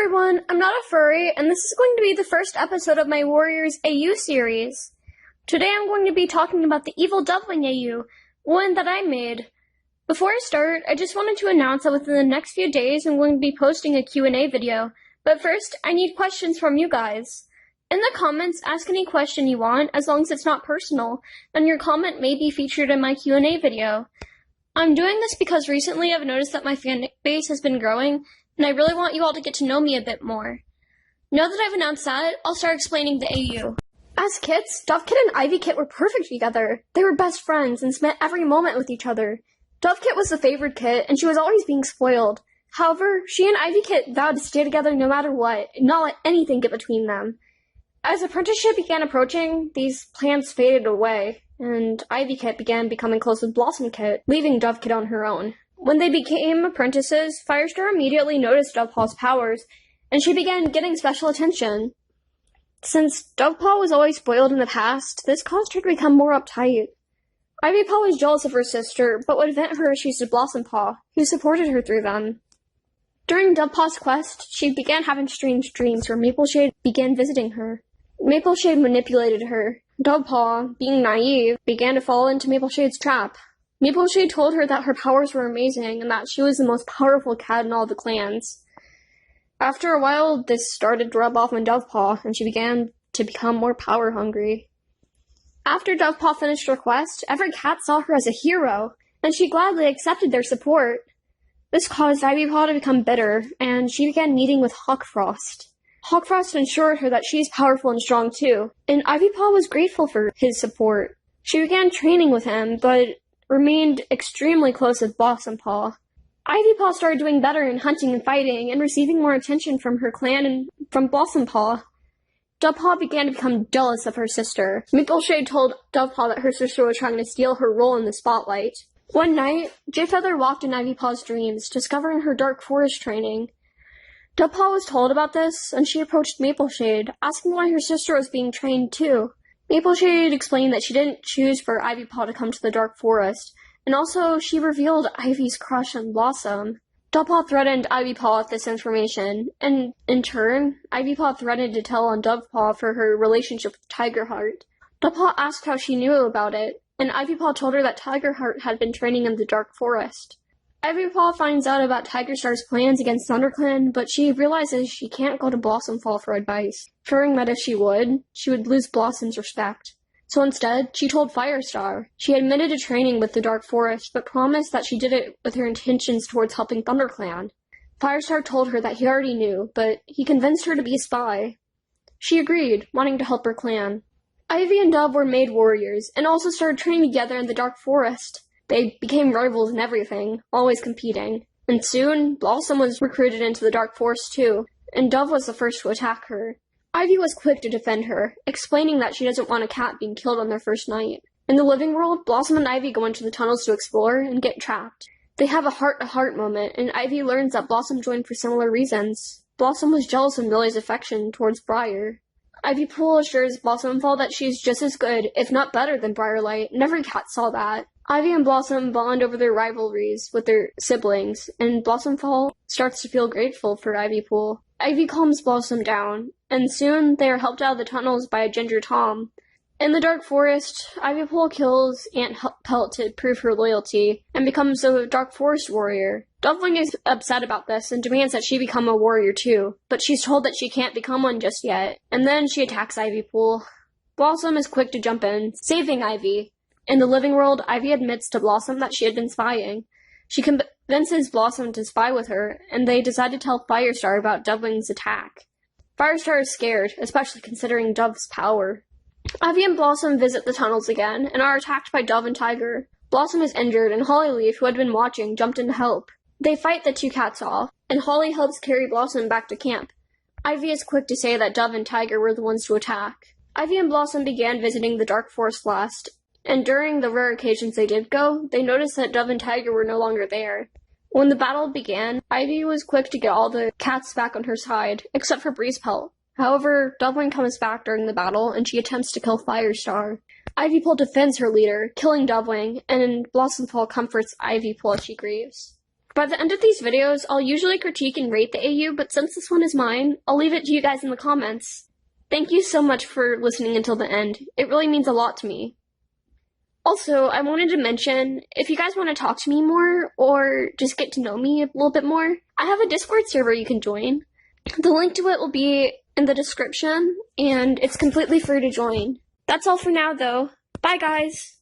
everyone, I'm not a furry, and this is going to be the first episode of my Warriors AU series. Today I'm going to be talking about the evil Dovewing AU, one that I made. Before I start, I just wanted to announce that within the next few days I'm going to be posting a Q&A video, but first I need questions from you guys. In the comments, ask any question you want, as long as it's not personal, and your comment may be featured in my Q&A video. I'm doing this because recently I've noticed that my fan base has been growing, and I really want you all to get to know me a bit more. Now that I've announced that, I'll start explaining the AU. As kids, Dovekit and Ivykit were perfect together. They were best friends and spent every moment with each other. Dovekit was the favored kit, and she was always being spoiled. However, she and Ivykit vowed to stay together no matter what, and not let anything get between them. As apprenticeship began approaching, these plans faded away, and Ivykit began becoming close with Blossomkit, leaving Dovekit on her own. When they became apprentices, Firestar immediately noticed Dovepaw's powers, and she began getting special attention. Since Dovepaw was always spoiled in the past, this caused her to become more uptight. Ivypaw was jealous of her sister, but would vent her issues to Blossompaw, who supported her through them. During Dovepaw's quest, she began having strange dreams where Mapleshade began visiting her. Mapleshade manipulated her. Dovepaw, being naive, began to fall into Mapleshade's trap. Mapleshade told her that her powers were amazing and that she was the most powerful cat in all the clans. After a while, this started to rub off on Dovepaw, and she began to become more power-hungry. After Dovepaw finished her quest, every cat saw her as a hero, and she gladly accepted their support. This caused Ivypaw to become bitter, and she began meeting with Hawkfrost. Hawkfrost assured her that she's powerful and strong too, and Ivypaw was grateful for his support. She began training with him, but remained extremely close with Blossompaw. Ivypaw started doing better in hunting and fighting, and receiving more attention from her clan and from Blossompaw. Dovepaw began to become jealous of her sister. Mapleshade told Dovepaw that her sister was trying to steal her role in the spotlight. One night, Jayfeather walked in Ivypaw's dreams, discovering her dark forest training. Dovepaw was told about this, and she approached Mapleshade, asking why her sister was being trained too. Mapleshade explained that she didn't choose for Ivypaw to come to the Dark Forest, and also she revealed Ivy's crush on Blossom. Dovepaw threatened Ivypaw with this information, and in turn, Ivypaw threatened to tell on Dovepaw for her relationship with Tigerheart. Dovepaw asked how she knew about it, and Ivypaw told her that Tigerheart had been training in the Dark Forest. Ivypaw finds out about Tigerstar's plans against ThunderClan, but she realizes she can't go to Blossomfall for advice, fearing that if she would lose Blossom's respect. So instead, she told Firestar. She admitted to training with the Dark Forest, but promised that she did it with her intentions towards helping ThunderClan. Firestar told her that he already knew, but he convinced her to be a spy. She agreed, wanting to help her clan. Ivy and Dove were made warriors, and also started training together in the Dark Forest. They became rivals in everything, always competing. And soon, Blossom was recruited into the Dark Forest too, and Dove was the first to attack her. Ivy was quick to defend her, explaining that she doesn't want a cat being killed on their first night. In the living world, Blossom and Ivy go into the tunnels to explore and get trapped. They have a heart-to-heart moment, and Ivy learns that Blossom joined for similar reasons. Blossom was jealous of Millie's affection towards Briar. Ivypool assures Blossomfall that she's just as good, if not better, than Briarlight, and every cat saw that. Ivy and Blossom bond over their rivalries with their siblings, and Blossomfall starts to feel grateful for Ivypool. Ivy calms Blossom down, and soon they are helped out of the tunnels by a Ginger Tom. In the Dark Forest, Ivypool kills Aunt Pelt to prove her loyalty, and becomes a Dark Forest warrior. Dovewing is upset about this and demands that she become a warrior too, but she's told that she can't become one just yet, and then she attacks Ivypool. Blossom is quick to jump in, saving Ivy. In the living world, Ivy admits to Blossom that she had been spying. She convinces Blossom to spy with her, and they decide to tell Firestar about Dovewing's attack. Firestar is scared, especially considering Dove's power. Ivy and Blossom visit the tunnels again, and are attacked by Dove and Tiger. Blossom is injured, and Hollyleaf, who had been watching, jumped in to help. They fight the two cats off, and Holly helps carry Blossom back to camp. Ivy is quick to say that Dove and Tiger were the ones to attack. Ivy and Blossom began visiting the Dark Forest last, and during the rare occasions they did go, they noticed that Dove and Tiger were no longer there. When the battle began, Ivy was quick to get all the cats back on her side, except for Breezepelt. However, Dovewing comes back during the battle, and she attempts to kill Firestar. Ivypool defends her leader, killing Dovewing, and Blossomfall comforts Ivypool as she grieves. By the end of these videos, I'll usually critique and rate the AU, but since this one is mine, I'll leave it to you guys in the comments. Thank you so much for listening until the end. It really means a lot to me. Also, I wanted to mention, if you guys want to talk to me more, or just get to know me a little bit more, I have a Discord server you can join. The link to it will be in the description, and it's completely free to join. That's all for now, though. Bye, guys!